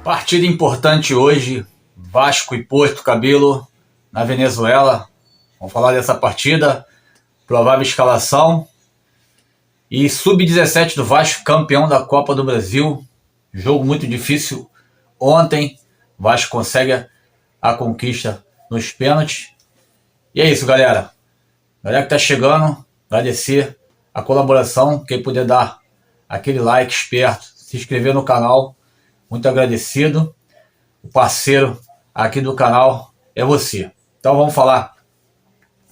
Partida importante hoje, Vasco e Porto Cabelo na Venezuela. Vamos falar dessa partida, provável escalação. E Sub-17 do Vasco, campeão da Copa do Brasil. Jogo muito difícil. Ontem, o Vasco consegue a conquista nos pênaltis. E é isso, galera. Galera que tá chegando, agradecer a colaboração. Quem puder dar aquele like esperto, se inscrever no canal. Muito agradecido. O parceiro aqui do canal é você. Então vamos falar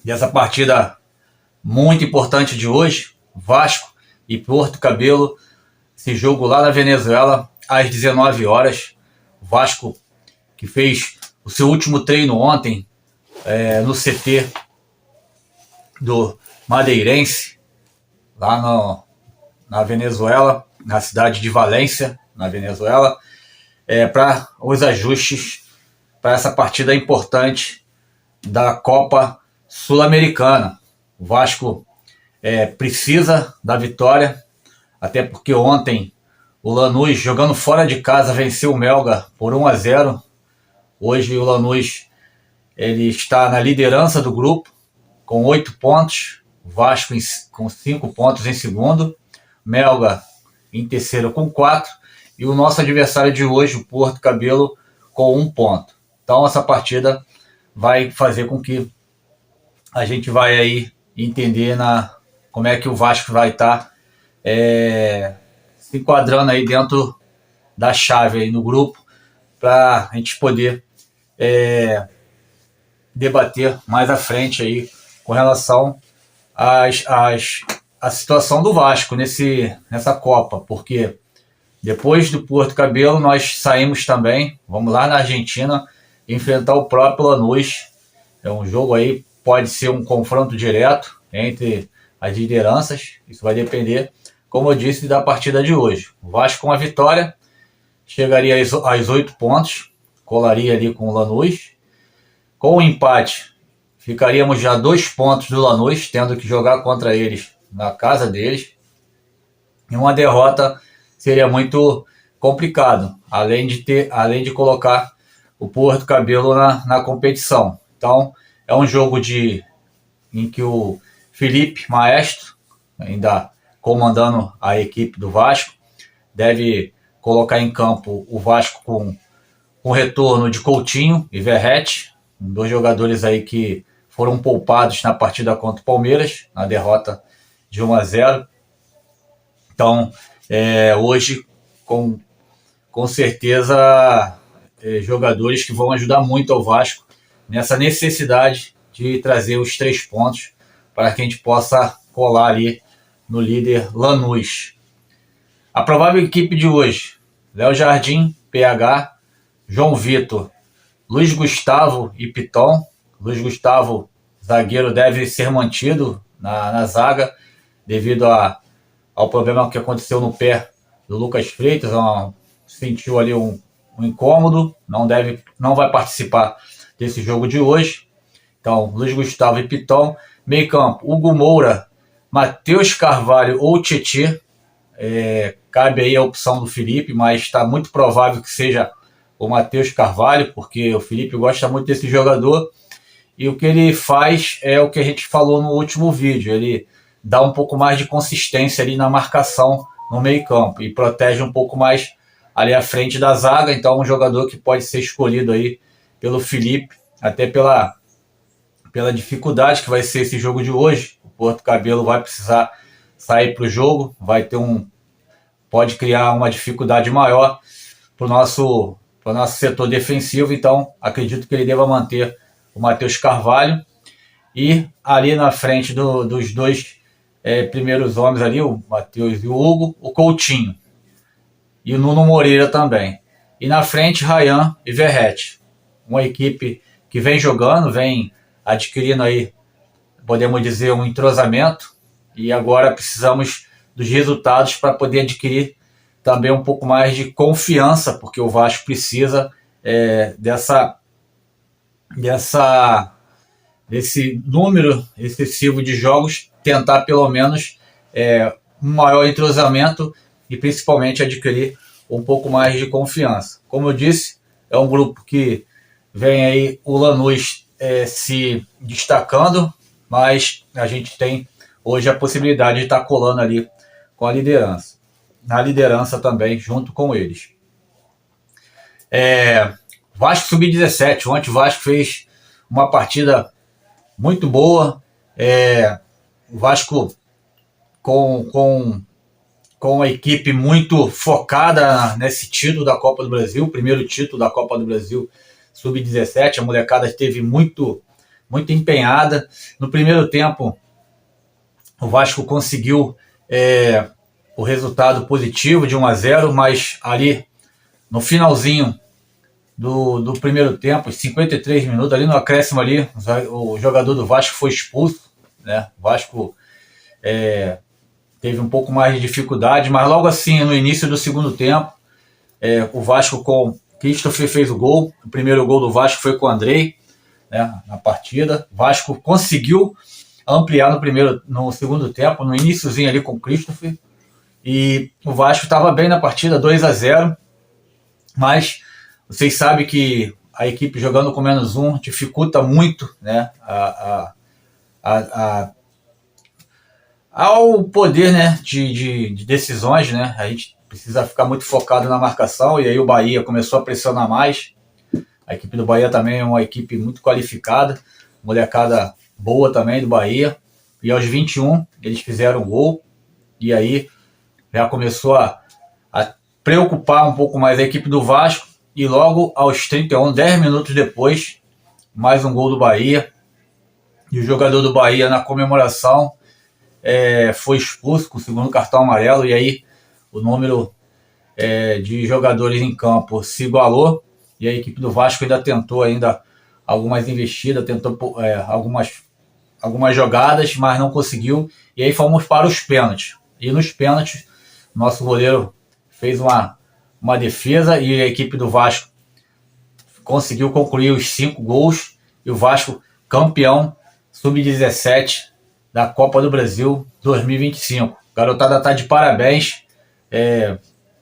dessa partida muito importante de hoje. Vasco e Porto Cabelo. Esse jogo lá na Venezuela às 19 horas. O Vasco que fez o seu último treino ontem no CT do Madeirense, lá na Venezuela, na cidade de Valência, na Venezuela, para os ajustes para essa partida importante da Copa Sul-Americana. O Vasco precisa da vitória, até porque ontem o Lanús, jogando fora de casa, venceu o Melgar por 1-0. Hoje o Lanús ele está na liderança do grupo, com 8 pontos, o Vasco com 5 pontos em segundo, Melgar em terceiro com 4, e o nosso adversário de hoje, o Porto Cabelo, com 1 ponto. Então essa partida vai fazer com que a gente vai aí entender como é que o Vasco vai estar se enquadrando aí dentro da chave aí no grupo, para a gente poder debater mais à frente aí com relação à situação do Vasco nessa Copa, porque depois do Porto Cabelo nós saímos também, vamos lá na Argentina enfrentar o próprio Lanús. É um jogo aí, pode ser um confronto direto entre as lideranças, isso vai depender, como eu disse, da partida de hoje. O Vasco com a vitória chegaria aos 8 pontos, colaria ali com o Lanús. Com o empate, ficaríamos já 2 pontos do Lanús, tendo que jogar contra eles na casa deles. E uma derrota seria muito complicado, além de colocar o Porto Cabelo na competição. Então, é um jogo em que o Felipe Maestro, ainda comandando a equipe do Vasco, deve colocar em campo o Vasco com o retorno de Coutinho e Verratti, 2 jogadores aí que foram poupados na partida contra o Palmeiras, na derrota de 1-0. Então, hoje, com certeza, jogadores que vão ajudar muito ao Vasco nessa necessidade de trazer os 3 pontos para que a gente possa colar ali no líder Lanús. A provável equipe de hoje: Léo Jardim, PH, João Vitor, Luiz Gustavo e Piton. Luiz Gustavo, zagueiro, deve ser mantido na zaga devido ao problema que aconteceu no pé do Lucas Freitas. Sentiu ali um incômodo, não vai participar desse jogo de hoje. Então, Luiz Gustavo e Piton. Meio campo, Hugo Moura, Matheus Carvalho ou Tietê. Cabe aí a opção do Felipe, mas está muito provável que seja o Matheus Carvalho, porque o Felipe gosta muito desse jogador, e o que ele faz é o que a gente falou no último vídeo: ele dá um pouco mais de consistência ali na marcação no meio campo e protege um pouco mais ali à frente da zaga. Então é um jogador que pode ser escolhido aí pelo Felipe, até pela dificuldade que vai ser esse jogo de hoje. O Porto Cabelo vai precisar sair para o jogo, pode criar uma dificuldade maior para o nosso setor defensivo. Então acredito que ele deva manter o Matheus Carvalho, e ali na frente dos 2 primeiros homens ali, o Matheus e o Hugo, o Coutinho e o Nuno Moreira também, e na frente Ryan e Verratti. Uma equipe que vem jogando, vem adquirindo aí, podemos dizer, um entrosamento, e agora precisamos dos resultados para poder adquirir também um pouco mais de confiança, porque o Vasco precisa desse número excessivo de jogos, tentar pelo menos um maior entrosamento e principalmente adquirir um pouco mais de confiança. Como eu disse, é um grupo que vem aí o Lanús se destacando, mas a gente tem hoje a possibilidade de estar colando ali com a liderança. Na liderança também, junto com eles. Vasco Sub-17. Ontem o Vasco fez uma partida muito boa. O Vasco com a equipe muito focada nesse título da Copa do Brasil, primeiro título da Copa do Brasil Sub-17. A molecada esteve muito empenhada. No primeiro tempo, o Vasco conseguiu o resultado positivo de 1-0, mas ali no finalzinho do primeiro tempo, 53 minutos, ali no acréscimo ali, o jogador do Vasco foi expulso, né? O Vasco teve um pouco mais de dificuldade, mas logo assim, no início do segundo tempo, o Vasco com Christopher fez o gol. O primeiro gol do Vasco foi com o Andrei, né, na partida. O Vasco conseguiu ampliar no segundo tempo, no iniciozinho ali com o Christopher, e o Vasco estava bem na partida, 2-0, mas vocês sabem que a equipe jogando com -1 dificulta muito, né, ao poder, né, de decisões, né? A gente precisa ficar muito focado na marcação, e aí o Bahia começou a pressionar mais. A equipe do Bahia também é uma equipe muito qualificada, molecada boa também do Bahia, e aos 21 eles fizeram um gol, e aí já começou a preocupar um pouco mais a equipe do Vasco, e logo aos 31, 10 minutos depois, mais um gol do Bahia, e o jogador do Bahia na comemoração foi expulso com o segundo cartão amarelo, e aí o número de jogadores em campo se igualou, e a equipe do Vasco ainda tentou algumas investidas, tentou algumas jogadas, mas não conseguiu, e aí fomos para os pênaltis. E nos pênaltis, nosso goleiro fez uma defesa, e a equipe do Vasco conseguiu concluir os 5 gols, e o Vasco campeão Sub-17 da Copa do Brasil 2025. Garotada tá de parabéns,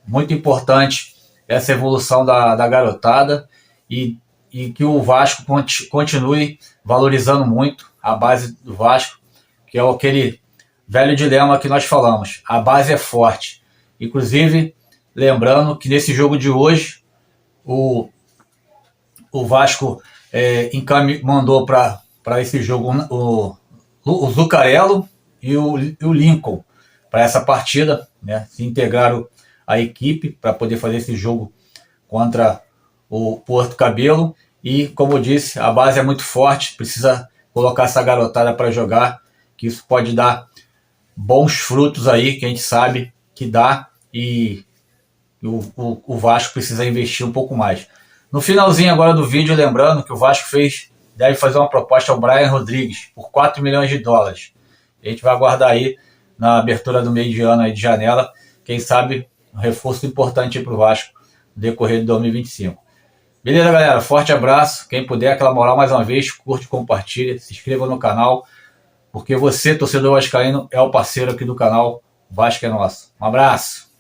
muito importante essa evolução da garotada, e que o Vasco continue valorizando muito a base do Vasco, que é aquele velho dilema que nós falamos, a base é forte. Inclusive, lembrando que nesse jogo de hoje, o Vasco mandou para esse jogo o Zuccarello e o Lincoln para essa partida, né? Se integraram à equipe para poder fazer esse jogo contra o Porto Cabelo, e como eu disse, a base é muito forte, precisa colocar essa garotada para jogar, que isso pode dar bons frutos aí, que a gente sabe que dá, e o Vasco precisa investir um pouco mais. No finalzinho agora do vídeo, lembrando que o Vasco deve fazer uma proposta ao Brian Rodrigues por 4 milhões de dólares. A gente vai aguardar aí na abertura do meio de ano aí de janela, quem sabe um reforço importante para o Vasco no decorrer de 2025. Beleza, galera? Forte abraço. Quem puder, aquela moral mais uma vez, curte, compartilha, se inscreva no canal, porque você, torcedor vascaíno, é o parceiro aqui do canal Vasco é Nosso. Um abraço!